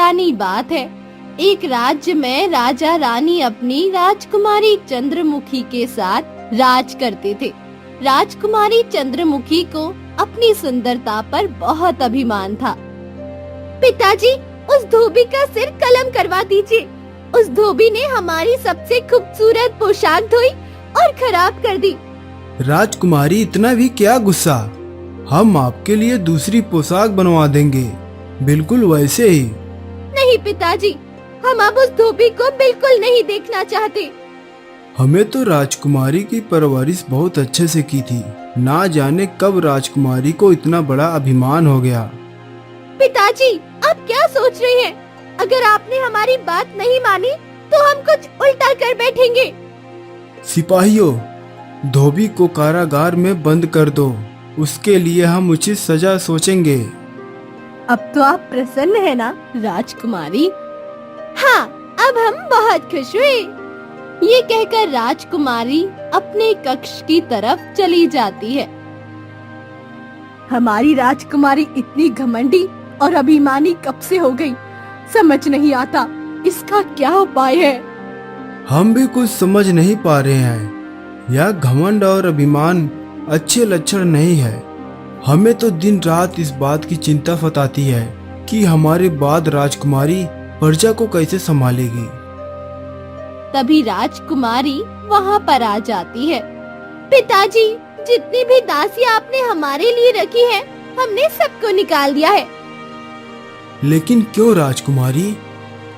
पुरानी बात है। एक राज्य में राजा रानी अपनी राजकुमारी चंद्रमुखी के साथ राज करते थे। राजकुमारी चंद्रमुखी को अपनी सुंदरता पर बहुत अभिमान था। पिताजी, उस धोबी का सिर कलम करवा दीजिए। उस धोबी ने हमारी सबसे खूबसूरत पोशाक धोई और खराब कर दी। राजकुमारी, इतना भी क्या गुस्सा, हम आपके लिए दूसरी पोशाक बनवा देंगे, बिल्कुल वैसे ही। नहीं पिताजी, हम अब उस धोबी को बिल्कुल नहीं देखना चाहते। हमें तो राजकुमारी की परवरिश बहुत अच्छे से की थी, ना जाने कब राजकुमारी को इतना बड़ा अभिमान हो गया। पिताजी, आप क्या सोच रहे हैं? अगर आपने हमारी बात नहीं मानी तो हम कुछ उल्टा कर बैठेंगे। सिपाहियों, धोबी को कारागार में बंद कर दो, उसके लिए हम उचित सजा सोचेंगे। अब तो आप प्रसन्न है ना राजकुमारी? हाँ, अब हम बहुत खुश हुए। ये कहकर राजकुमारी अपने कक्ष की तरफ चली जाती है। हमारी राजकुमारी इतनी घमंडी और अभिमानी कब से हो गई, समझ नहीं आता इसका क्या उपाय है। हम भी कुछ समझ नहीं पा रहे हैं। यह घमंड और अभिमान अच्छे लक्षण नहीं है। हमें तो दिन रात इस बात की चिंता सताती है कि हमारे बाद राजकुमारी प्रजा को कैसे संभालेगी। तभी राजकुमारी वहाँ पर आ जाती है। पिताजी, जितनी भी दासी आपने हमारे लिए रखी है, हमने सबको निकाल दिया है। लेकिन क्यों राजकुमारी?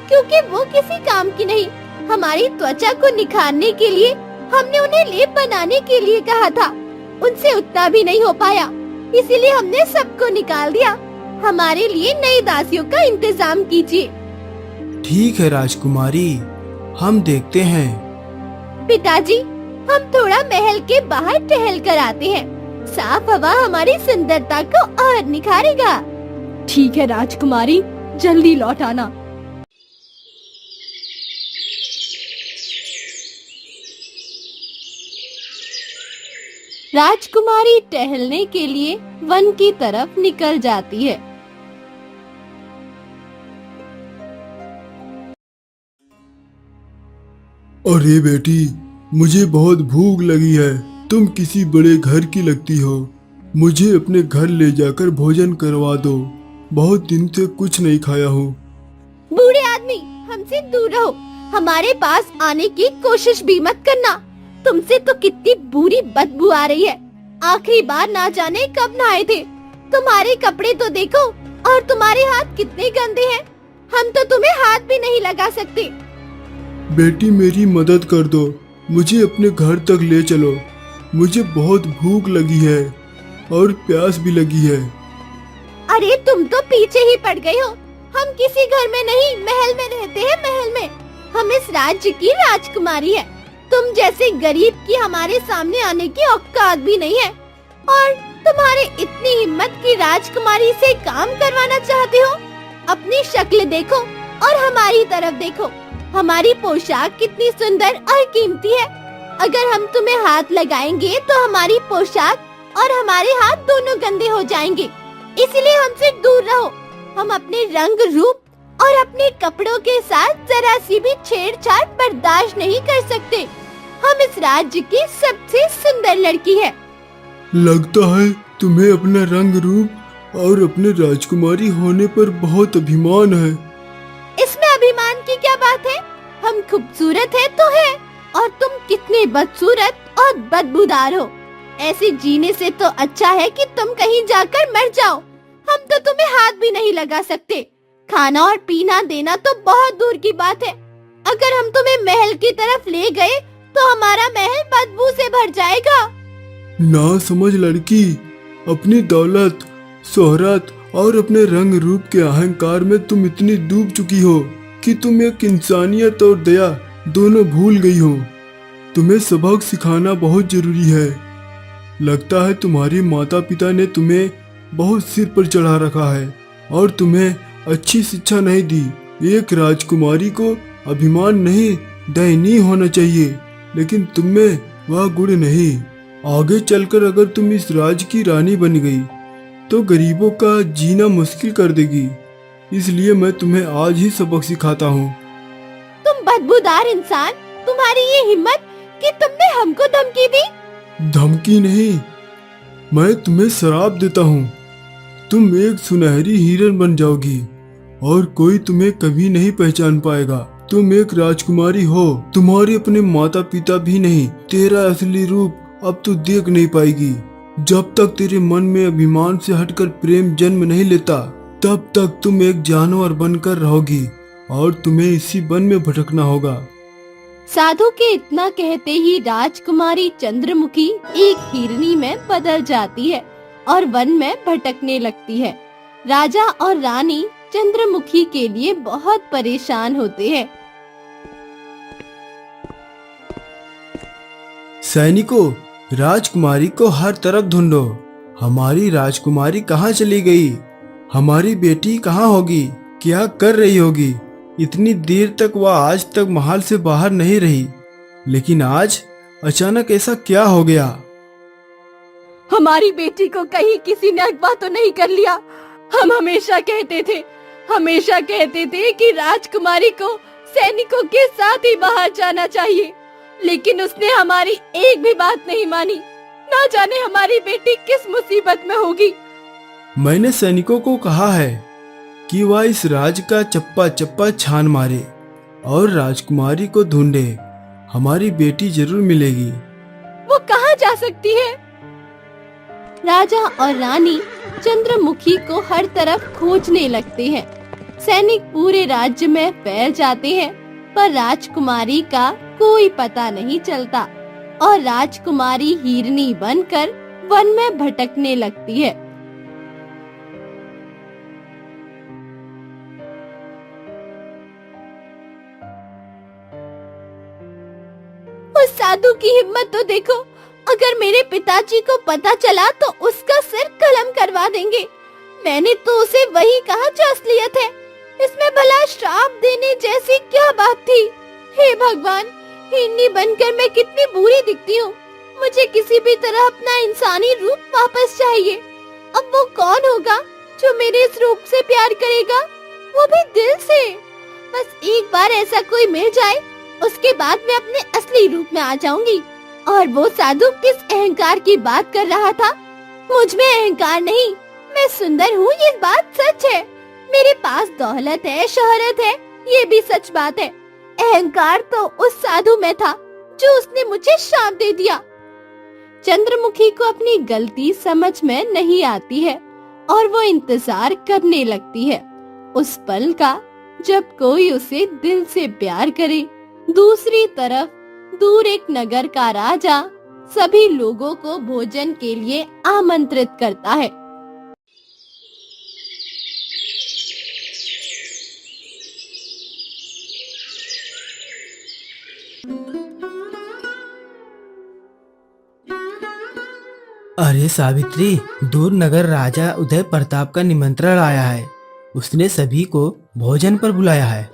क्योंकि वो किसी काम की नहीं। हमारी त्वचा को निखारने के लिए हमने उन्हें लेप बनाने के लिए कहा था, उनसे उतना भी नहीं हो पाया, इसीलिए हमने सबको निकाल दिया। हमारे लिए नई दासियों का इंतजाम कीजिए। ठीक है राजकुमारी, हम देखते हैं। पिताजी, हम थोड़ा महल के बाहर टहल कर आते हैं, साफ हवा हमारी सुंदरता को और निखारेगा। ठीक है राजकुमारी, जल्दी लौट आना। राजकुमारी टहलने के लिए वन की तरफ निकल जाती है। अरे बेटी, मुझे बहुत भूख लगी है। तुम किसी बड़े घर की लगती हो। मुझे अपने घर ले जाकर भोजन करवा दो। बहुत दिन से कुछ नहीं खाया हूँ। बूढ़े आदमी, हमसे दूर रहो। हमारे पास आने की कोशिश भी मत करना। तुमसे तो कितनी बुरी बदबू आ रही है। आखिरी बार ना जाने कब नहाए थे। तुम्हारे कपड़े तो देखो और तुम्हारे हाथ कितने गंदे हैं। हम तो तुम्हें हाथ भी नहीं लगा सकते। बेटी, मेरी मदद कर दो, मुझे अपने घर तक ले चलो। मुझे बहुत भूख लगी है और प्यास भी लगी है। अरे तुम तो पीछे ही पड़ गए हो। हम किसी घर में नहीं, महल में रहते हैं, महल में। हम इस राज्य की राजकुमारी है। तुम जैसे गरीब की हमारे सामने आने की औकात भी नहीं है। और तुम्हारे इतनी हिम्मत की राजकुमारी से काम करवाना चाहते हो? अपनी शक्ल देखो और हमारी तरफ देखो। हमारी पोशाक कितनी सुंदर और कीमती है। अगर हम तुम्हें हाथ लगाएंगे तो हमारी पोशाक और हमारे हाथ दोनों गंदे हो जाएंगे। इसलिए हमसे दूर रहो। हम अपने रंग रूप और अपने कपड़ों के साथ जरा सी भी छेड़छाड़ बर्दाश्त नहीं कर सकते। हम इस राज्य की सबसे सुंदर लड़की है। लगता है तुम्हें अपना रंग रूप और अपने राजकुमारी होने पर बहुत अभिमान है। इसमें अभिमान की क्या बात है? हम खूबसूरत है तो है, और तुम कितने बदसूरत और बदबूदार हो। ऐसे जीने से तो अच्छा है कि तुम कहीं जाकर मर जाओ। हम तो तुम्हें हाथ भी नहीं लगा सकते। खाना और पीना देना तो बहुत दूर की बात है। अगर हम तुम्हें महल की तरफ ले गए तो हमारा महल बदबू से भर जाएगा। ना समझ लड़की, अपनी दौलत, शोहरत और अपने रंग रूप के अहंकार में तुम इतनी डूब चुकी हो कि तुम एक इंसानियत और दया दोनों भूल गई हो। तुम्हें सबक सिखाना बहुत जरूरी है। लगता है तुम्हारे माता पिता ने तुम्हें बहुत सिर पर चढ़ा रखा है और तुम्हें अच्छी शिक्षा नहीं दी। एक राजकुमारी को अभिमान नहीं, दयनीय होना चाहिए, लेकिन तुममें वह गुण नहीं। आगे चलकर अगर तुम इस राज्य की रानी बन गई तो गरीबों का जीना मुश्किल कर देगी। इसलिए मैं तुम्हें आज ही सबक सिखाता हूँ। तुम बदबूदार इंसान, तुम्हारी ये हिम्मत कि तुमने हमको धमकी दी। धमकी नहीं, मैं तुम्हें श्राप देता हूँ। तुम एक सुनहरी हिरन बन जाओगी और कोई तुम्हें कभी नहीं पहचान पाएगा। तुम एक राजकुमारी हो, तुम्हारे अपने माता पिता भी नहीं। तेरा असली रूप अब तू देख नहीं पाएगी। जब तक तेरे मन में अभिमान से हटकर प्रेम जन्म नहीं लेता, तब तक तुम एक जानवर बनकर रहोगी और तुम्हें इसी वन में भटकना होगा। साधु के इतना कहते ही राजकुमारी चंद्रमुखी एक हिरनी में बदल जाती है और वन में भटकने लगती है। राजा और रानी चंद्रमुखी के लिए बहुत परेशान होते हैं। सैनिकों, राजकुमारी को हर तरफ ढूंढो। हमारी राजकुमारी कहाँ चली गई? हमारी बेटी कहाँ होगी? क्या कर रही होगी? इतनी देर तक वह आज तक महल से बाहर नहीं रही, लेकिन आज अचानक ऐसा क्या हो गया? हमारी बेटी को कहीं किसी ने अगवा तो नहीं कर लिया? हम हमेशा कहते थे कि राजकुमारी को सैनिकों के साथ ही बाहर जाना चाहिए, लेकिन उसने हमारी एक भी बात नहीं मानी। ना जाने हमारी बेटी किस मुसीबत में होगी। मैंने सैनिकों को कहा है कि वह इस राज का चप्पा चप्पा छान मारे और राजकुमारी को ढूंढे। हमारी बेटी जरूर मिलेगी। वो कहाँ जा सकती है? राजा और रानी चंद्रमुखी को हर तरफ खोजने लगते हैं। सैनिक पूरे राज्य में फैल जाते हैं, पर राजकुमारी का कोई पता नहीं चलता और राजकुमारी हिरनी बनकर वन में भटकने लगती है। उस साधु की हिम्मत तो देखो। अगर मेरे पिताजी को पता चला तो उसका सिर कलम करवा देंगे। मैंने तो उसे वही कहा जो असलियत है। इसमें भला श्राप देने जैसी क्या बात थी? हे भगवान, हिरनी बनकर मैं कितनी बुरी दिखती हूँ। मुझे किसी भी तरह अपना इंसानी रूप वापस चाहिए। अब वो कौन होगा जो मेरे इस रूप से प्यार करेगा, वो भी दिल से? बस एक बार ऐसा कोई मिल जाए, उसके बाद मैं अपने असली रूप में आ जाऊंगी। और वो साधु किस अहंकार की बात कर रहा था? मुझ में अहंकार नहीं, मैं सुंदर हूँ, ये बात सच है। मेरे पास दौलत है, शोहरत है, ये भी सच बात है। अहंकार तो उस साधु में था जो उसने मुझे श्राप दे दिया। चंद्रमुखी को अपनी गलती समझ में नहीं आती है और वो इंतजार करने लगती है उस पल का जब कोई उसे दिल से प्यार करे। दूसरी तरफ दूर एक नगर का राजा सभी लोगों को भोजन के लिए आमंत्रित करता है। अरे सावित्री, दूर नगर राजा उदय प्रताप का निमंत्रण आया है। उसने सभी को भोजन पर बुलाया है।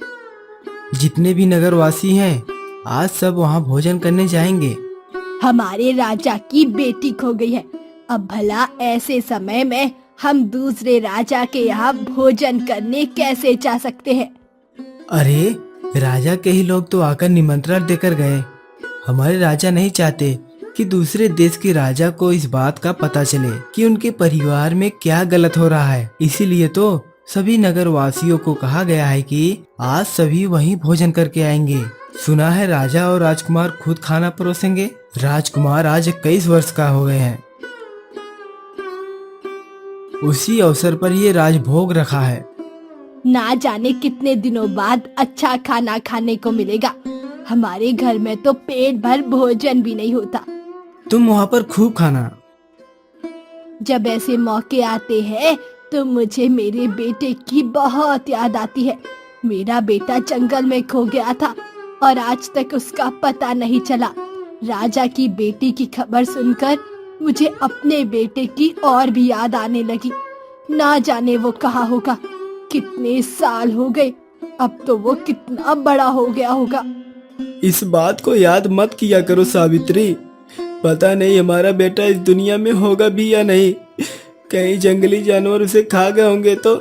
जितने भी नगरवासी हैं, आज सब वहाँ भोजन करने जाएंगे। हमारे राजा की बेटी खो गई है। अब भला ऐसे समय में हम दूसरे राजा के यहाँ भोजन करने कैसे जा सकते हैं? अरे, राजा के ही लोग तो आकर निमंत्रण देकर गए। हमारे राजा नहीं चाहते कि दूसरे देश के राजा को इस बात का पता चले कि उनके परिवार में क्या गलत हो रहा है। इसीलिए तो सभी नगरवासियों को कहा गया है कि आज सभी वहीं भोजन करके आएंगे। सुना है राजा और राजकुमार खुद खाना परोसेंगे। राजकुमार आज 21 वर्ष का हो गए हैं। उसी अवसर पर ये राजभोग रखा है। ना जाने कितने दिनों बाद अच्छा खाना खाने को मिलेगा। हमारे घर में तो पेट भर भोजन भी नहीं होता। तुम वहाँ पर खूब खाना। जब ऐसे मौके आते हैं तो मुझे मेरे बेटे की बहुत याद आती है। मेरा बेटा जंगल में खो गया था और आज तक उसका पता नहीं चला। राजा की बेटी की खबर सुनकर मुझे अपने बेटे की और भी याद आने लगी। ना जाने वो कहाँ होगा। कितने साल हो गए, अब तो वो कितना बड़ा हो गया होगा। इस बात को याद मत किया करो सावित्री। पता नहीं हमारा बेटा इस दुनिया में होगा भी या नहीं। कहीं जंगली जानवर उसे खा गए होंगे तो।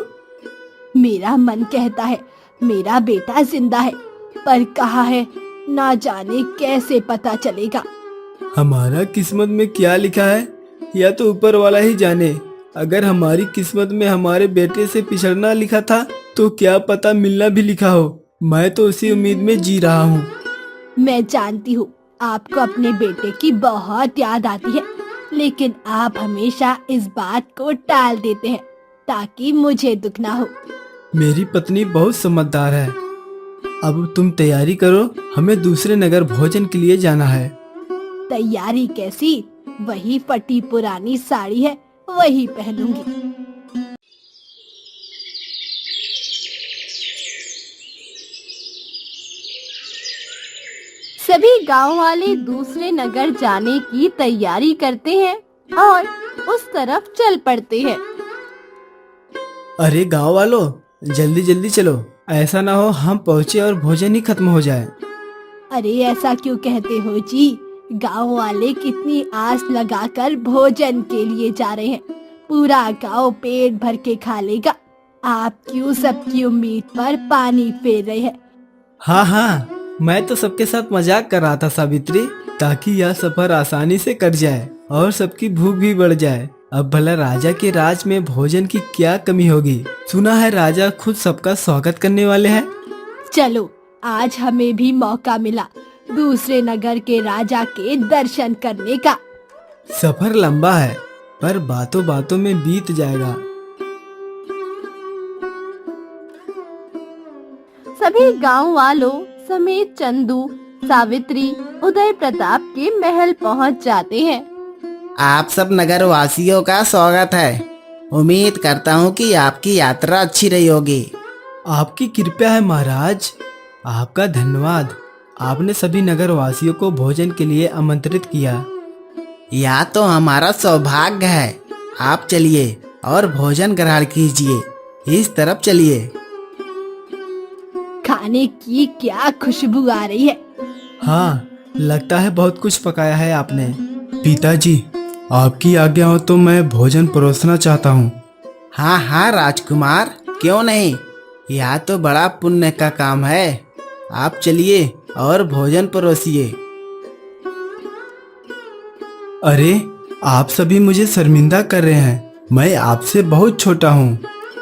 मेरा मन कहता है मेरा बेटा जिंदा है, पर कहाँ है ना जाने, कैसे पता चलेगा। हमारा किस्मत में क्या लिखा है या तो ऊपर वाला ही जाने। अगर हमारी किस्मत में हमारे बेटे से पिछड़ना लिखा था तो क्या पता मिलना भी लिखा हो। मैं तो उसी उम्मीद में जी रहा हूँ। मैं जानती हूँ आपको अपने बेटे की बहुत याद आती है, लेकिन आप हमेशा इस बात को टाल देते हैं ताकि मुझे दुख ना हो। मेरी पत्नी बहुत समझदार है। अब तुम तैयारी करो, हमें दूसरे नगर भोजन के लिए जाना है। तैयारी कैसी, वही फटी पुरानी साड़ी है, वही पहनूंगी। सभी गांव वाले दूसरे नगर जाने की तैयारी करते हैं और उस तरफ चल पड़ते हैं। अरे गांव वालों, जल्दी जल्दी चलो, ऐसा ना हो हम पहुँचे और भोजन ही खत्म हो जाए। अरे ऐसा क्यों कहते हो जी, गांव वाले कितनी आस लगाकर भोजन के लिए जा रहे हैं। पूरा गांव पेट भर के खा लेगा, आप क्यों सबकी उम्मीद पर पानी फेर रहे हैं। हाँ हाँ, मैं तो सबके साथ मजाक कर रहा था सावित्री, ताकि यह सफर आसानी से कट जाए और सबकी भूख भी बढ़ जाए। अब भला राजा के राज में भोजन की क्या कमी होगी। सुना है राजा खुद सबका स्वागत करने वाले हैं। चलो आज हमें भी मौका मिला दूसरे नगर के राजा के दर्शन करने का। सफर लंबा है पर बातों बातों में बीत जाएगा। सभी गांव वालों समेत चंदू, सावित्री, उदय प्रताप के महल पहुंच जाते हैं। आप सब नगर वासियों का स्वागत है। उम्मीद करता हूँ कि आपकी यात्रा अच्छी रही होगी। आपकी कृपया है महाराज, आपका धन्यवाद। आपने सभी नगर वासियों को भोजन के लिए आमंत्रित किया। यह तो हमारा सौभाग्य है। आप चलिए और भोजन ग्रहण कीजिए। इस तरफ चलिए। खाने की क्या खुशबू आ रही है। हाँ, लगता है बहुत कुछ पकाया है आपने। पिताजी, आपकी आज्ञा हो तो मैं भोजन परोसना चाहता हूँ। हाँ हाँ राजकुमार, क्यों नहीं। यह तो बड़ा पुण्य का काम है। आप चलिए और भोजन परोसिए। अरे, आप सभी मुझे शर्मिंदा कर रहे हैं। मैं आपसे बहुत छोटा हूँ।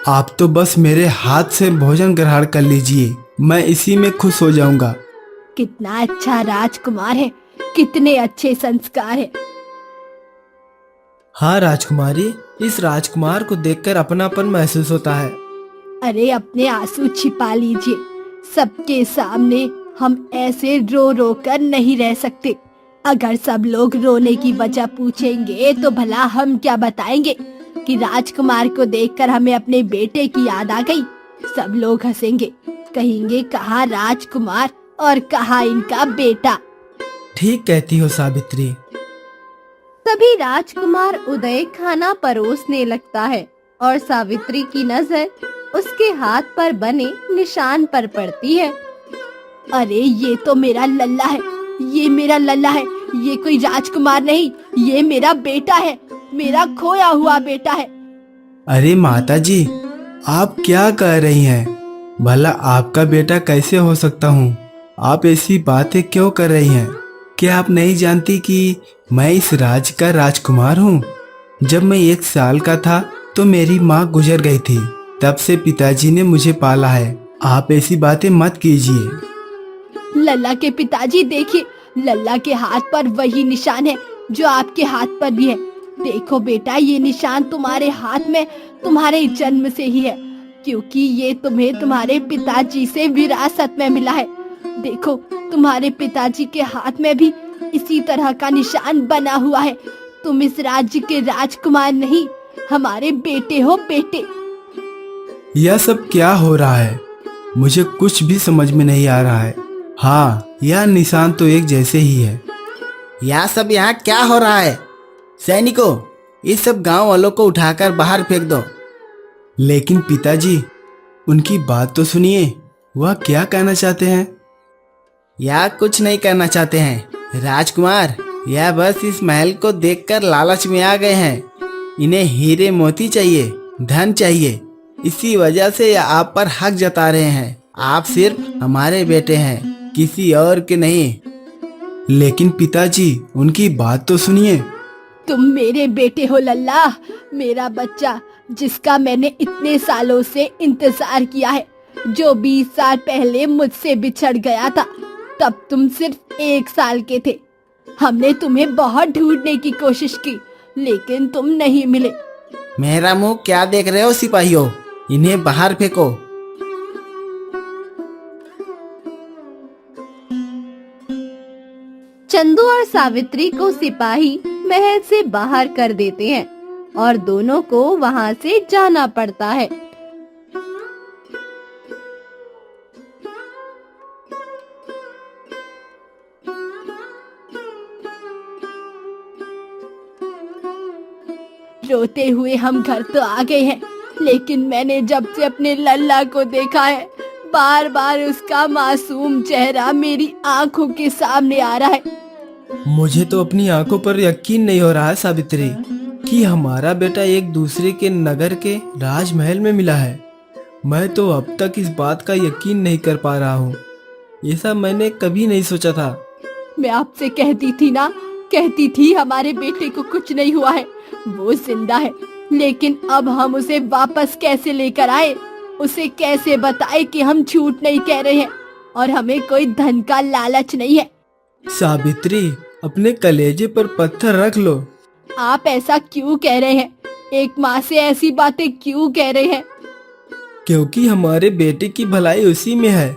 आप तो बस मेरे हाथ से भोजन ग्रहण कर लीजिए, मैं इसी में खुश हो जाऊंगा। कितना अच्छा राजकुमार है, कितने अच्छे संस्कार है। हाँ राजकुमारी, इस राजकुमार को देखकर अपनापन महसूस होता है। अरे अपने आंसू छिपा लीजिए, सबके सामने हम ऐसे रो रो कर नहीं रह सकते। अगर सब लोग रोने की वजह पूछेंगे तो भला हम क्या बताएंगे कि राजकुमार को देखकर हमें अपने बेटे की याद आ गई। सब लोग हंसेंगे, कहेंगे कहाँ राजकुमार और कहाँ इनका बेटा। ठीक कहती हो सावित्री। तभी राजकुमार उदय खाना परोसने लगता है और सावित्री की नजर उसके हाथ पर बने निशान पर पड़ती है। अरे ये तो मेरा लल्ला है, ये मेरा लल्ला है, ये कोई राजकुमार नहीं, ये मेरा बेटा है, मेरा खोया हुआ बेटा है। अरे माताजी, आप क्या कह रही हैं? भला आपका बेटा कैसे हो सकता हूँ? आप ऐसी बातें क्यों कर रही हैं? क्या आप नहीं जानती कि मैं इस राज्य का राजकुमार हूँ? जब मैं 1 साल का था तो मेरी माँ गुजर गई थी, तब से पिताजी ने मुझे पाला है। आप ऐसी बातें मत कीजिए। लल्ला के पिताजी देखिए, लल्ला के हाथ पर वही निशान है जो आपके हाथ पर भी है। देखो बेटा, ये निशान तुम्हारे हाथ में तुम्हारे जन्म से ही है, क्योंकि ये तुम्हें तुम्हारे पिताजी से विरासत में मिला है। देखो तुम्हारे पिताजी के हाथ में भी इसी तरह का निशान बना हुआ है। तुम इस राज्य के राजकुमार नहीं, हमारे बेटे हो, बेटे। यह सब क्या हो रहा है? मुझे कुछ भी समझ में नहीं आ रहा है। हाँ, यह निशान तो एक जैसे ही है। यह सब यहाँ क्या हो रहा है? सैनिकों, इस सब गांव वालों को उठाकर बाहर फेंक दो। लेकिन पिताजी, उनकी बात तो सुनिए, वह क्या कहना चाहते हैं? यह कुछ नहीं करना चाहते हैं राजकुमार। यह बस इस महल को देखकर लालच में आ गए हैं। इन्हें हीरे मोती चाहिए, धन चाहिए। इसी वजह से आप पर हक जता रहे हैं। आप सिर्फ हमारे बेटे हैं, किसी और के नहीं। लेकिन पिताजी, उनकी बात तो सुनिए। तुम मेरे बेटे हो लल्ला, मेरा बच्चा जिसका मैंने इतने सालों से इंतजार किया है, जो 20 साल पहले मुझसे बिछड़ गया था। तब तुम सिर्फ 1 साल के थे। हमने तुम्हें बहुत ढूंढने की कोशिश की, लेकिन तुम नहीं मिले। मेरा मुंह क्या देख रहे हो सिपाहियों, इन्हें बाहर फेंको। चंदू और सावित्री को सिपाही महल से बाहर कर देते हैं और दोनों को वहां से जाना पड़ता है। रोते हुए हम घर तो आ गए हैं, लेकिन मैंने जब से अपने लल्ला को देखा है, बार बार उसका मासूम चेहरा मेरी आंखों के सामने आ रहा है। मुझे तो अपनी आंखों पर यकीन नहीं हो रहा है सावित्री कि हमारा बेटा एक दूसरे के नगर के राजमहल में मिला है। मैं तो अब तक इस बात का यकीन नहीं कर पा रहा हूँ। ऐसा मैंने कभी नहीं सोचा था। मैं आपसे कहती थी ना, कहती थी हमारे बेटे को कुछ नहीं हुआ है, वो जिंदा है। लेकिन अब हम उसे वापस कैसे लेकर आए, उसे कैसे बताए कि हम झूठ नहीं कह रहे हैं और हमें कोई धन का लालच नहीं है। सावित्री, अपने कलेजे पर पत्थर रख लो। आप ऐसा क्यों कह रहे हैं? एक माँ से ऐसी बातें क्यों कह रहे हैं? क्योंकि हमारे बेटे की भलाई उसी में है।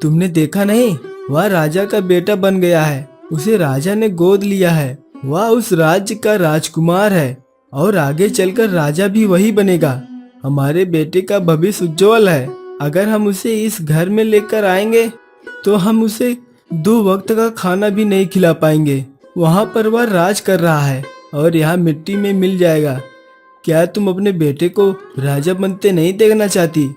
तुमने देखा नहीं, वह राजा का बेटा बन गया है, उसे राजा ने गोद लिया है। वह उस राज्य का राजकुमार है और आगे चलकर राजा भी वही बनेगा। हमारे बेटे का भविष्य उज्जवल है। अगर हम उसे इस घर में लेकर आएंगे तो हम उसे 2 वक्त का खाना भी नहीं खिला पाएंगे। वहाँ पर वह राज कर रहा है और यहाँ मिट्टी में मिल जाएगा। क्या तुम अपने बेटे को राजा बनते नहीं देखना चाहती?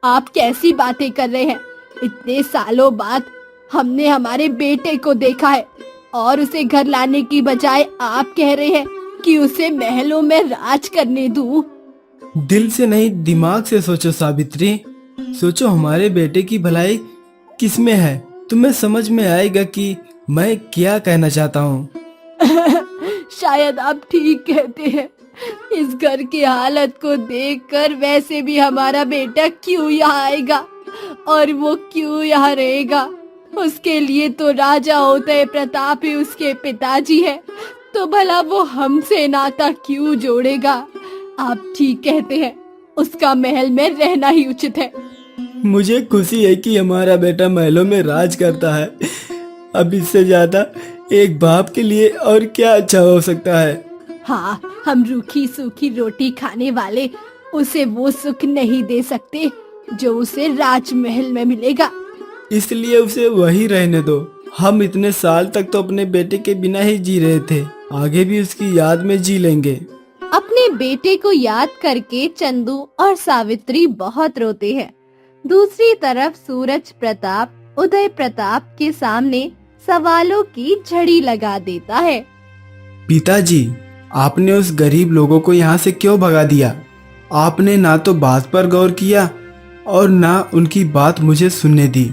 आप कैसी बातें कर रहे हैं? इतने सालों बाद हमने हमारे बेटे को देखा है और उसे घर लाने की बजाय आप कह रहे हैं कि उसे महलों में राज करने दूं। दिल से नहीं, दिमाग से सोचो सावित्री। सोचो हमारे बेटे की भलाई किसमें है। तुम्हें समझ में आएगा कि मैं क्या कहना चाहता हूँ। शायद आप ठीक कहते हैं। इस घर की हालत को देखकर वैसे भी हमारा बेटा क्यों यहाँ आएगा और वो क्यों यहाँ रहेगा? उसके लिए तो राजा उदय प्रताप ही उसके पिताजी है, तो भला वो हमसे नाता क्यों जोड़ेगा? आप ठीक कहते हैं, उसका महल में रहना ही उचित है। मुझे खुशी है कि हमारा बेटा महलों में राज करता है। अब इससे ज्यादा एक बाप के लिए और क्या अच्छा हो सकता है। हाँ, हम रूखी सूखी रोटी खाने वाले उसे वो सुख नहीं दे सकते जो उसे राजमहल में मिलेगा। इसलिए उसे वही रहने दो। हम इतने साल तक तो अपने बेटे के बिना ही जी रहे थे, आगे भी उसकी याद में जी लेंगे। अपने बेटे को याद करके चंदू और सावित्री बहुत रोते हैं। दूसरी तरफ सूरज प्रताप उदय प्रताप के सामने सवालों की झड़ी लगा देता है। पिताजी, आपने उस गरीब लोगों को यहाँ से क्यों भगा दिया? आपने ना तो बात पर गौर किया और ना उनकी बात मुझे सुनने दी।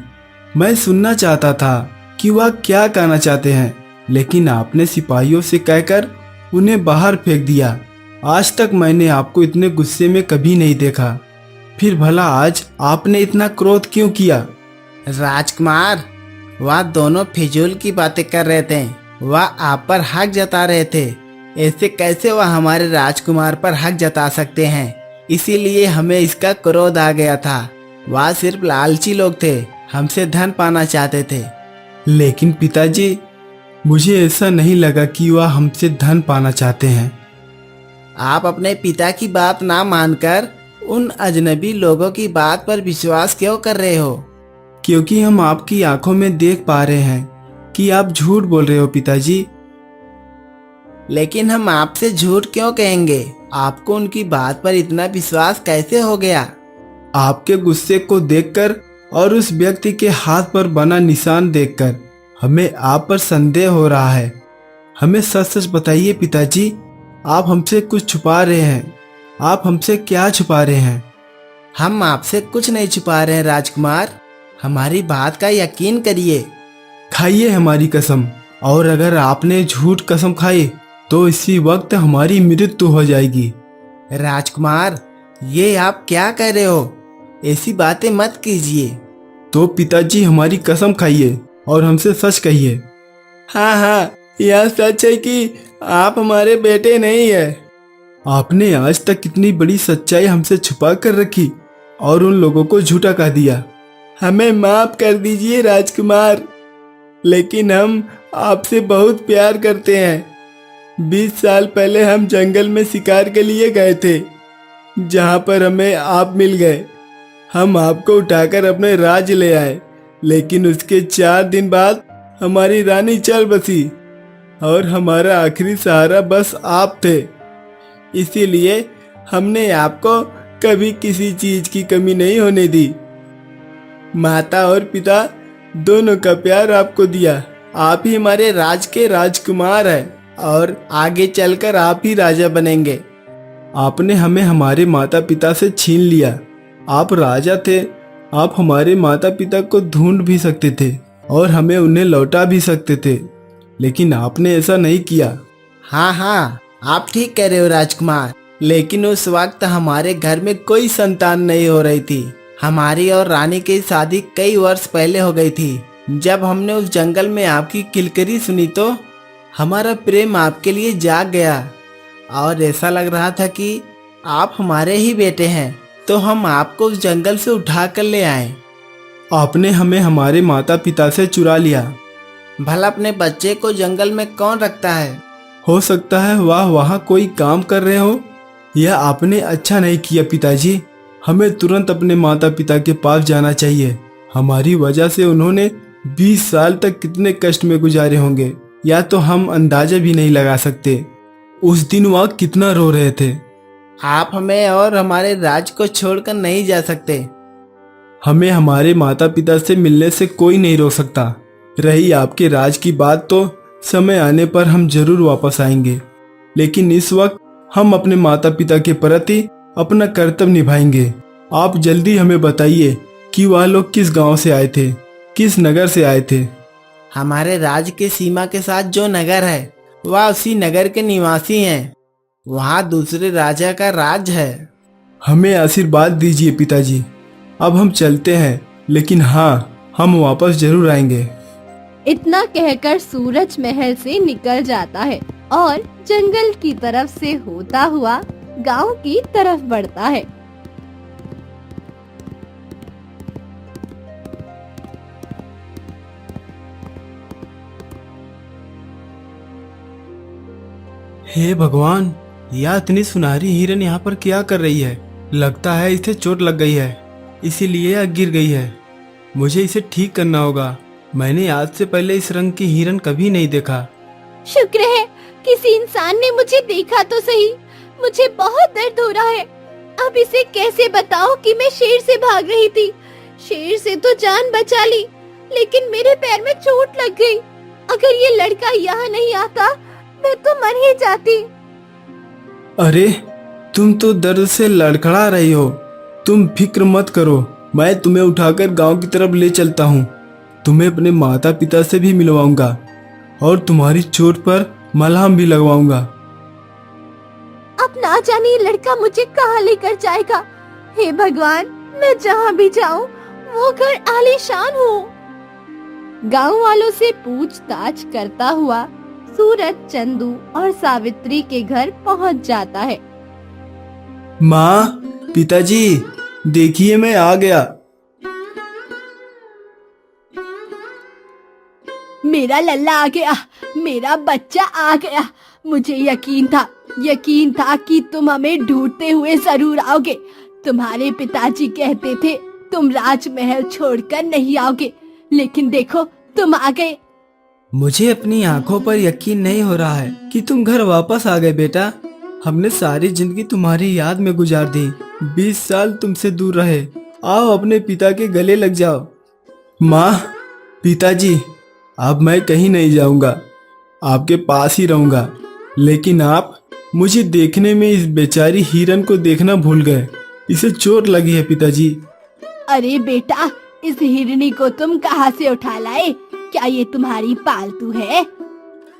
मैं सुनना चाहता था कि वह क्या कहना चाहते हैं, लेकिन आपने सिपाहियों से कहकर उन्हें बाहर फेंक दिया। आज तक मैंने आपको इतने गुस्से में कभी नहीं देखा। फिर भला आज आपने इतना क्रोध क्यों किया? राजकुमार, वह दोनों फिजूल की बातें कर रहे थे। वह आप पर हक जता रहे थे। ऐसे कैसे वह हमारे राजकुमार पर हक जता सकते हैं? इसीलिए हमें इसका क्रोध आ गया था। वह सिर्फ लालची लोग थे, हमसे धन पाना चाहते थे। लेकिन पिताजी, मुझे ऐसा नहीं लगा कि वह हमसे धन पाना चाहते हैं। आप अपने पिता की बात ना मानकर उन अजनबी लोगों की बात पर विश्वास क्यों कर रहे हो? क्योंकि हम आपकी आंखों में देख पा रहे हैं कि आप झूठ बोल रहे हो पिताजी। लेकिन हम आपसे झूठ क्यों कहेंगे? आपको उनकी बात पर इतना विश्वास कैसे हो गया? आपके गुस्से को देखकर और उस व्यक्ति के हाथ पर बना निशान देखकर हमें आप पर संदेह हो रहा है। हमें सच सच बताइए पिताजी, आप हमसे कुछ छुपा रहे हैं। आप हमसे क्या छुपा रहे हैं? हम आपसे कुछ नहीं छुपा रहे हैं राजकुमार, हमारी बात का यकीन करिए। खाइए हमारी कसम, और अगर आपने झूठ कसम खाई तो इसी वक्त हमारी मृत्यु हो जाएगी। राजकुमार, ये आप क्या कह रहे हो? ऐसी बातें मत कीजिए। तो पिताजी हमारी कसम खाइए और हमसे सच कहिए। हाँ हाँ, यह सच है कि आप हमारे बेटे नहीं है। आपने आज तक कितनी बड़ी सच्चाई हमसे छुपा कर रखी और उन लोगों को झूठा कह दिया। हमें माफ कर दीजिए राजकुमार, लेकिन हम आपसे बहुत प्यार करते हैं। 20 साल पहले हम जंगल में शिकार के लिए गए थे, जहाँ पर हमें आप मिल गए। हम आपको उठाकर अपने राज्य ले आए, लेकिन उसके 4 दिन बाद हमारी रानी चल बसी और हमारा आखिरी सहारा बस आप थे। इसीलिए हमने आपको कभी किसी चीज की कमी नहीं होने दी। माता और पिता दोनों का प्यार आपको दिया। आप ही हमारे राज के राजकुमार हैं और आगे चलकर आप ही राजा बनेंगे। आपने हमें हमारे माता पिता से छीन लिया। आप राजा थे, आप हमारे माता पिता को ढूंढ भी सकते थे और हमें उन्हें लौटा भी सकते थे, लेकिन आपने ऐसा नहीं किया। हाँ हाँ, आप ठीक कह रहे हो राजकुमार, लेकिन उस वक्त हमारे घर में कोई संतान नहीं हो रही थी। हमारी और रानी की शादी कई वर्ष पहले हो गई थी। जब हमने उस जंगल में आपकी किलकरी सुनी तो हमारा प्रेम आपके लिए जाग गया और ऐसा लग रहा था कि आप हमारे ही बेटे हैं, तो हम आपको उस जंगल से उठा कर ले आए। आपने हमें हमारे माता पिता से चुरा लिया। भला अपने बच्चे को जंगल में कौन रखता है? हो सकता है वह वहाँ कोई काम कर रहे हो। यह आपने अच्छा नहीं किया पिताजी। हमें तुरंत अपने माता पिता के पास जाना चाहिए। हमारी वजह से उन्होंने 20 साल तक कितने कष्ट में गुजारे होंगे, या तो हम अंदाजा भी नहीं लगा सकते। उस दिन वह कितना रो रहे थे। आप हमें और हमारे राज को छोड़कर नहीं जा सकते। हमें हमारे माता पिता से मिलने से कोई नहीं रोक सकता। रही आपके राज की बात, तो समय आने पर हम जरूर वापस आएंगे, लेकिन इस वक्त हम अपने माता पिता के प्रति अपना कर्तव्य निभाएंगे। आप जल्दी हमें बताइए कि वह लोग किस गांव से आए थे, किस नगर से आए थे। हमारे राज्य के सीमा के साथ जो नगर है वह उसी नगर के निवासी हैं। वहाँ दूसरे राजा का राज है। हमें आशीर्वाद दीजिए पिताजी। अब हम चलते हैं, लेकिन हाँ, हम वापस जरूर आएंगे। इतना कहकर सूरज महल से निकल जाता है और जंगल की तरफ से होता हुआ गांव की तरफ बढ़ता है। हे भगवान, यह इतनी सुनहरी हिरन यहाँ पर क्या कर रही है? लगता है इसे चोट लग गई है, इसीलिए यह गिर गई है। मुझे इसे ठीक करना होगा। मैंने आज से पहले इस रंग की हिरन कभी नहीं देखा। शुक्र है किसी इंसान ने मुझे देखा तो सही। मुझे बहुत दर्द हो रहा है। अब इसे कैसे बताओ कि मैं शेर से भाग रही थी। शेर से तो जान बचा ली, लेकिन मेरे पैर में चोट लग गई। अगर ये लड़का यहाँ नहीं आता मैं तो मर ही जाती। अरे, तुम तो दर्द से लड़खड़ा रही हो। तुम फिक्र मत करो, मैं तुम्हें उठाकर गांव की तरफ ले चलता हूँ। तुम्हें अपने माता पिता से भी मिलवाऊंगा और तुम्हारी चोट पर मलहम भी लगवाऊंगा। अब ना जाने ये लड़का मुझे कहाँ लेकर जाएगा। हे भगवान, मैं जहाँ भी जाऊँ वो घर आलीशान हो। गांव वालों से पूछताछ करता हुआ सूरज चंदू और सावित्री के घर पहुँच जाता है। माँ, पिताजी, देखिए मैं आ गया। मेरा लल्ला आ गया, मेरा बच्चा आ गया। मुझे यकीन था कि तुम हमें ढूंढते हुए जरूर आओगे। तुम्हारे पिताजी कहते थे तुम राजमहल छोड़कर नहीं आओगे, लेकिन देखो तुम आ गए। मुझे अपनी आंखों पर यकीन नहीं हो रहा है कि तुम घर वापस आ गए बेटा। हमने सारी जिंदगी तुम्हारी याद में गुजार दी। 20 साल तुमसे दूर रहे। आओ अपने पिता के गले लग जाओ। माँ, पिताजी, अब मैं कहीं नहीं जाऊंगा, आपके पास ही रहूंगा। लेकिन आप मुझे देखने में इस बेचारी हिरन को देखना भूल गए। इसे चोट लगी है पिताजी। अरे बेटा, इस हिरनी को तुम कहाँ से उठा लाए? क्या ये तुम्हारी पालतू है?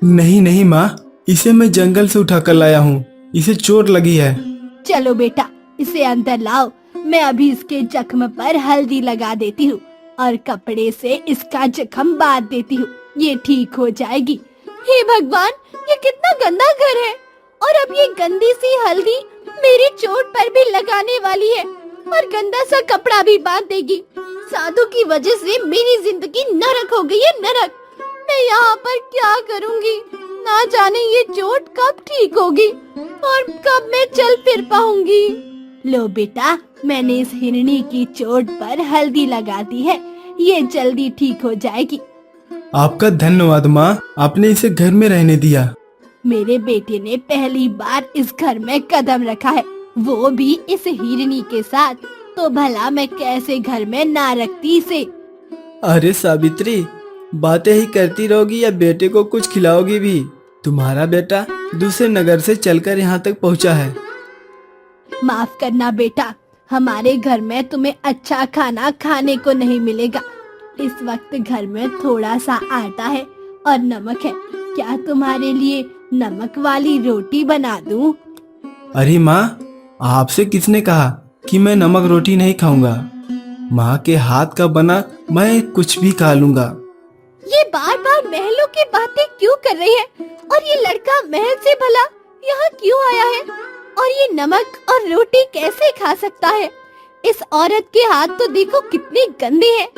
नहीं नहीं माँ, इसे मैं जंगल से उठा कर लाया हूँ। इसे चोट लगी है। चलो बेटा, इसे अंदर लाओ। मैं अभी इसके जख्म पर हल्दी लगा देती हूँ और कपड़े से इसका जख्म बांध देती हूँ। ये ठीक हो जाएगी। हे भगवान, ये कितना गंदा घर है और अब ये गंदी सी हल्दी मेरी चोट पर भी लगाने वाली है और गंदा सा कपड़ा भी बांध देगी। साधु की वजह से मेरी जिंदगी नरक हो गई है, नरक। मैं यहाँ पर क्या करूँगी? ना जाने ये चोट कब ठीक होगी और कब मैं चल फिर पाऊंगी। लो बेटा, मैंने इस हिरनी की चोट पर हल्दी लगा दी है। ये जल्दी ठीक हो जाएगी। आपका धन्यवाद माँ, आपने इसे घर में रहने दिया। मेरे बेटे ने पहली बार इस घर में कदम रखा है, वो भी इस हिरनी के साथ। तो भला मैं कैसे घर में ना रखती इसे। अरे सावित्री, बातें ही करती रहोगी या बेटे को कुछ खिलाओगी भी? तुम्हारा बेटा दूसरे नगर से चलकर यहाँ तक पहुँचा है। माफ करना बेटा, हमारे घर में तुम्हें अच्छा खाना खाने को नहीं मिलेगा। इस वक्त घर में थोड़ा सा आटा है और नमक है। क्या तुम्हारे लिए नमक वाली रोटी बना दूं? अरे माँ, आपसे किसने कहा कि मैं नमक रोटी नहीं खाऊंगा? माँ के हाथ का बना मैं कुछ भी खा लूंगा। ये बार बार महलों की बातें क्यों कर रही है? और ये लड़का महल से भला यहाँ क्यों आया है? और ये नमक और रोटी कैसे खा सकता है? इस औरत के हाथ तो देखो कितने गंदे हैं।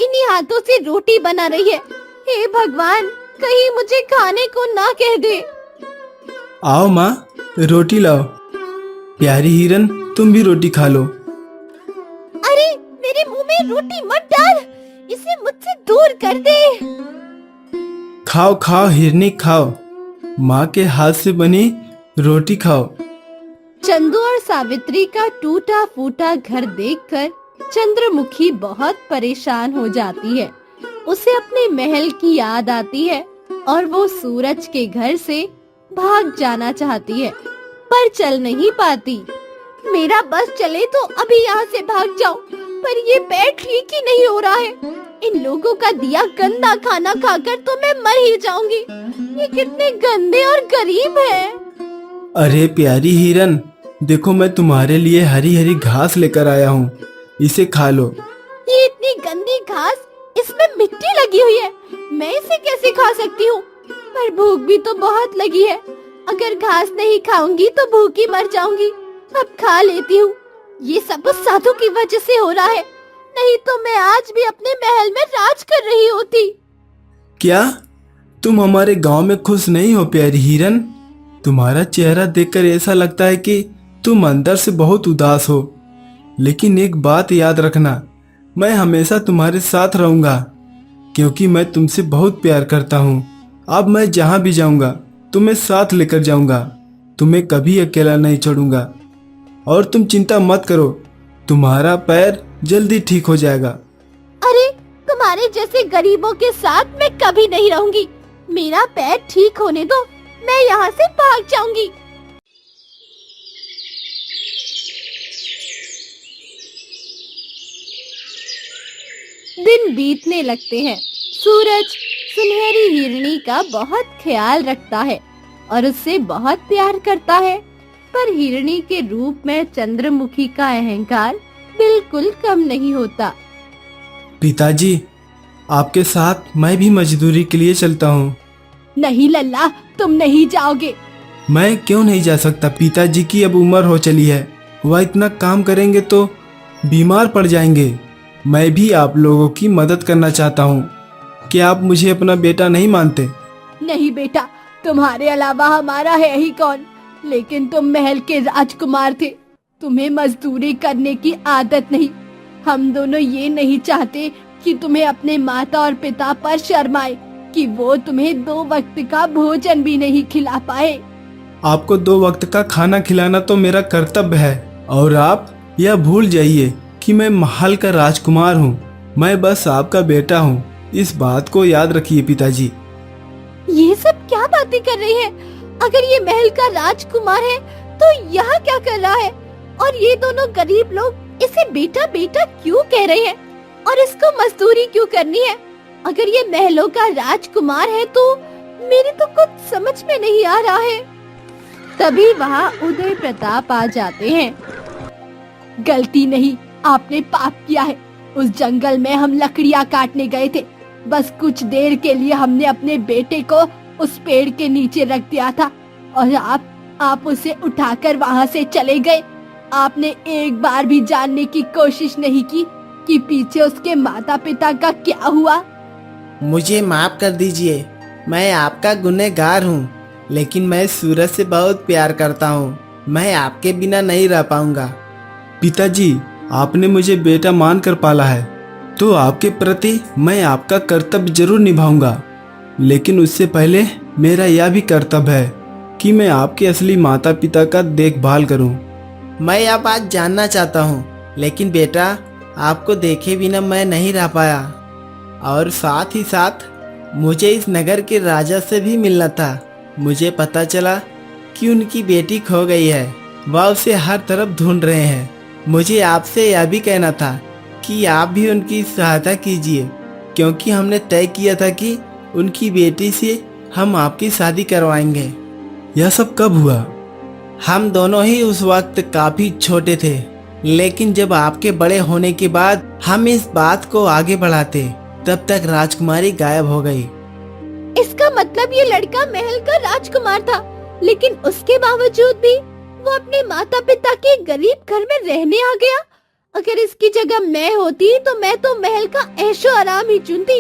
इन्हीं हाथों से रोटी बना रही है। हे भगवान, कहीं मुझे खाने को ना कह दे। आओ माँ, रोटी लाओ। प्यारी हिरन, तुम भी रोटी खा लो। अरे मेरे मुंह में रोटी मत डाल, इसे मुझसे दूर कर दे। खाओ खाओ हिरनी, खाओ। माँ के हाथ से बनी रोटी खाओ। चंदू और सावित्री का टूटा फूटा घर देखकर चंद्रमुखी बहुत परेशान हो जाती है। उसे अपने महल की याद आती है और वो सूरज के घर से भाग जाना चाहती है, पर चल नहीं पाती। मेरा बस चले तो अभी यहाँ से भाग जाऊं, पर ये पैर ठीक ही नहीं हो रहा है। इन लोगों का दिया गंदा खाना खाकर तो मैं मर ही जाऊंगी। ये कितने गंदे और गरीब हैं। अरे प्यारी हिरन, देखो मैं तुम्हारे लिए हरी हरी घास लेकर आया हूँ, इसे खा लो। ये इतनी गंदी घास, इसमें मिट्टी लगी हुई है, मैं इसे कैसे खा सकती हूँ? पर भूख भी तो बहुत लगी है। अगर घास नहीं खाऊंगी तो भूखी मर जाऊंगी। अब खा लेती हूँ। ये सब उस साधु की वजह से हो रहा है, नहीं तो मैं आज भी अपने महल में राज कर रही होती। क्या तुम हमारे गांव में खुश नहीं हो प्यारी हिरन? तुम्हारा चेहरा देखकर ऐसा लगता है कि तुम अंदर से बहुत उदास हो। लेकिन एक बात याद रखना, मैं हमेशा तुम्हारे साथ रहूंगा, क्योंकि मैं तुमसे बहुत प्यार करता हूँ। अब मैं जहाँ भी जाऊंगा तुम्हें साथ लेकर जाऊंगा, तुम्हें कभी अकेला नहीं छोड़ूंगा। और तुम चिंता मत करो, तुम्हारा पैर जल्दी ठीक हो जाएगा। अरे तुम्हारे जैसे गरीबों के साथ मैं कभी नहीं रहूंगी। मेरा पैर ठीक होने दो, मैं यहाँ से भाग जाऊंगी। दिन बीतने लगते हैं। सूरज सुनहरी हिरनी का बहुत ख्याल रखता है और उससे बहुत प्यार करता है, पर हिरनी के रूप में चंद्रमुखी का अहंकार बिल्कुल कम नहीं होता। पिताजी, आपके साथ मैं भी मजदूरी के लिए चलता हूँ। नहीं लल्ला, तुम नहीं जाओगे। मैं क्यों नहीं जा सकता? पिताजी की अब उम्र हो चली है, वह इतना काम करेंगे तो बीमार पड़ जाएंगे। मैं भी आप लोगों की मदद करना चाहता हूँ। क्या आप मुझे अपना बेटा नहीं मानते? नहीं बेटा, तुम्हारे अलावा हमारा है ही कौन। लेकिन तुम महल के राजकुमार थे, तुम्हें मजदूरी करने की आदत नहीं। हम दोनों ये नहीं चाहते कि तुम्हें अपने माता और पिता पर शर्म आए कि वो तुम्हें 2 वक्त का भोजन भी नहीं खिला पाए। आपको 2 वक्त का खाना खिलाना तो मेरा कर्तव्य है, और आप यह भूल जाइए कि मैं महल का राजकुमार हूँ। मैं बस आपका बेटा हूँ, इस बात को याद रखिए पिताजी। ये सब क्या बातें कर रही है? अगर ये महल का राजकुमार है तो यहाँ क्या कर रहा है? और ये दोनों गरीब लोग इसे बेटा बेटा क्यों कह रहे हैं और इसको मजदूरी क्यों करनी है? अगर ये महलों का राजकुमार है तो मेरी तो कुछ समझ में नहीं आ रहा है। तभी वहाँ उदय प्रताप आ जाते हैं। गलती नहीं, आपने पाप किया है। उस जंगल में हम लकड़ियाँ काटने गए थे। बस कुछ देर के लिए हमने अपने बेटे को उस पेड़ के नीचे रख दिया था और आप उसे उठाकर वहाँ से चले गए। आपने एक बार भी जानने की कोशिश नहीं की कि पीछे उसके माता पिता का क्या हुआ। मुझे माफ कर दीजिए, मैं आपका गुनहगार हूँ, लेकिन मैं सूरज से बहुत प्यार करता हूँ। मैं आपके बिना नहीं रह पाऊंगा। पिताजी, आपने मुझे बेटा मानकर पाला है तो आपके प्रति मैं आपका कर्तव्य जरूर निभाऊंगा, लेकिन उससे पहले मेरा यह भी कर्तव्य है कि मैं आपके असली माता पिता का देखभाल करूं। मैं यह बात जानना चाहता हूँ, लेकिन बेटा आपको देखे बिना मैं नहीं रह पाया, और साथ ही साथ मुझे इस नगर के राजा से भी मिलना था। मुझे पता चला कि उनकी बेटी खो गई है, वह उसे हर तरफ ढूंढ रहे हैं। मुझे आपसे यह भी कहना था कि आप भी उनकी सहायता कीजिए, क्योंकि हमने तय किया था कि उनकी बेटी से हम आपकी शादी करवाएंगे। यह सब कब हुआ? हम दोनों ही उस वक्त काफी छोटे थे, लेकिन जब आपके बड़े होने के बाद हम इस बात को आगे बढ़ाते, तब तक राजकुमारी गायब हो गई। इसका मतलब ये लड़का महल का राजकुमार था, लेकिन उसके बावजूद भी वो अपने माता पिता के गरीब घर में रहने आ गया। अगर इसकी जगह मैं होती तो मैं तो महल का ऐशो आराम ही चुनती।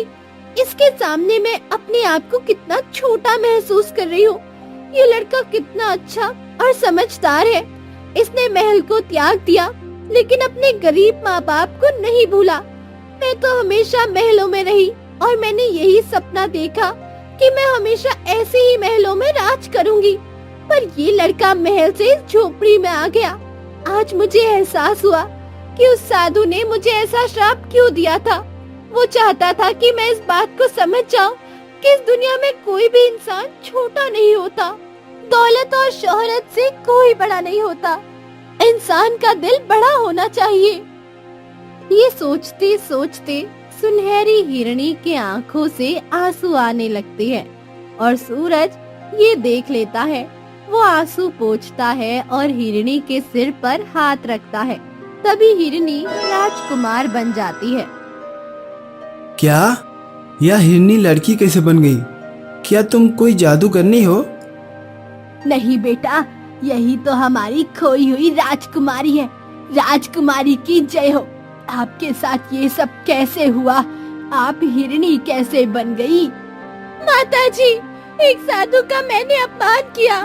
इसके सामने मैं अपने आप को कितना छोटा महसूस कर रही हूँ। ये लड़का कितना अच्छा और समझदार है। इसने महल को त्याग दिया, लेकिन अपने गरीब माँ बाप को नहीं भूला। मैं तो हमेशा महलों में रही और मैंने यही सपना देखा कि मैं हमेशा ऐसे ही महलों में राज करूंगी, पर ये लड़का महल से इस झोपड़ी में आ गया। आज मुझे एहसास हुआ कि उस साधु ने मुझे ऐसा श्राप क्यों दिया था। वो चाहता था कि मैं इस बात को समझ जाऊं कि इस दुनिया में कोई भी इंसान छोटा नहीं होता। दौलत और शोहरत से कोई बड़ा नहीं होता। इंसान का दिल बड़ा होना चाहिए। ये सोचते सोचते सुनहरी हिरनी के आंखों से आंसू आने लगते हैं और सूरज ये देख लेता है। वो आंसू पोंछता है और हिरनी के सिर पर हाथ रखता है। तभी हिरनी राजकुमार बन जाती है। क्या? यह हिरनी लड़की कैसे बन गई? क्या तुम कोई जादूगरनी हो? नहीं बेटा, यही तो हमारी खोई हुई राजकुमारी है। राजकुमारी की जय हो। आपके साथ ये सब कैसे हुआ? आप हिरनी कैसे बन गई? माताजी, एक साधु का मैंने अपमान किया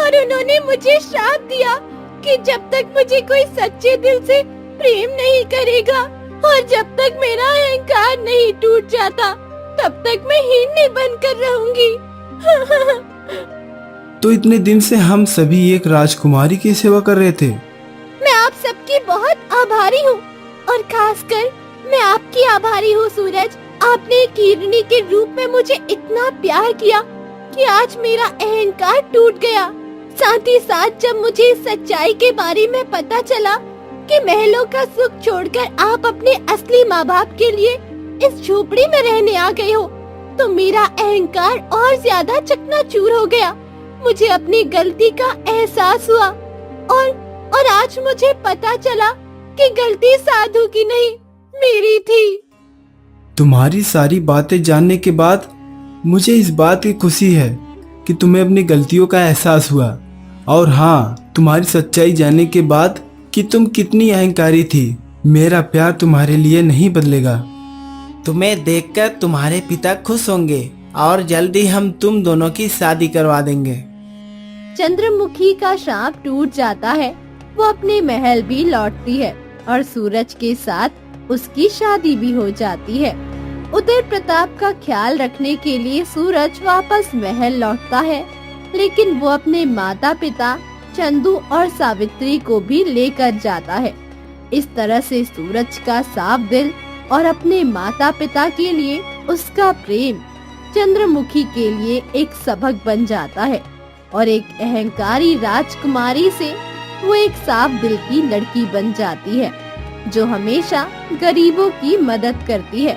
और उन्होंने मुझे श्राप दिया कि जब तक मुझे कोई सच्चे दिल से प्रेम नहीं करेगा और जब तक मेरा अहंकार नहीं टूट जाता, तब तक मैं हिरनी बनकर रहूंगी। तो इतने दिन से हम सभी एक राजकुमारी की सेवा कर रहे थे। मैं आप सबकी बहुत आभारी हूँ और खासकर मैं आपकी आभारी हूँ सूरज। आपने एक हिरनी के रूप में मुझे इतना प्यार किया कि आज मेरा अहंकार टूट गया। साथ ही साथ जब मुझे इस सच्चाई के बारे में पता चला कि महलों का सुख छोड़कर आप अपने असली माँ बाप के लिए इस झोपड़ी में रहने आ गए हो, तो मेरा अहंकार और ज्यादा चकनाचूर हो गया। मुझे अपनी गलती का एहसास हुआ और आज मुझे पता चला कि गलती साधु की नहीं, मेरी थी। तुम्हारी सारी बातें जानने के बाद मुझे इस बात की खुशी है कि तुम्हें अपनी गलतियों का एहसास हुआ, और हाँ, तुम्हारी सच्चाई जानने के बाद कि तुम कितनी अहंकारी थी। मेरा प्यार तुम्हारे लिए नहीं बदलेगा। तुम्हें देखकर तुम्हारे पिता खुश होंगे और जल्दी हम तुम दोनों की शादी करवा देंगे। चंद्रमुखी का श्राप टूट जाता है। वो अपने महल भी लौटती है और सूरज के साथ उसकी शादी भी हो जाती है। उदय प्रताप का ख्याल रखने के लिए सूरज वापस महल लौटता है, लेकिन वो अपने माता पिता चंदू और सावित्री को भी लेकर जाता है। इस तरह से सूरज का साफ दिल और अपने माता पिता के लिए उसका प्रेम चंद्रमुखी के लिए एक सबक बन जाता है और एक अहंकारी राजकुमारी से वो एक साफ दिल की लड़की बन जाती है जो हमेशा गरीबों की मदद करती है।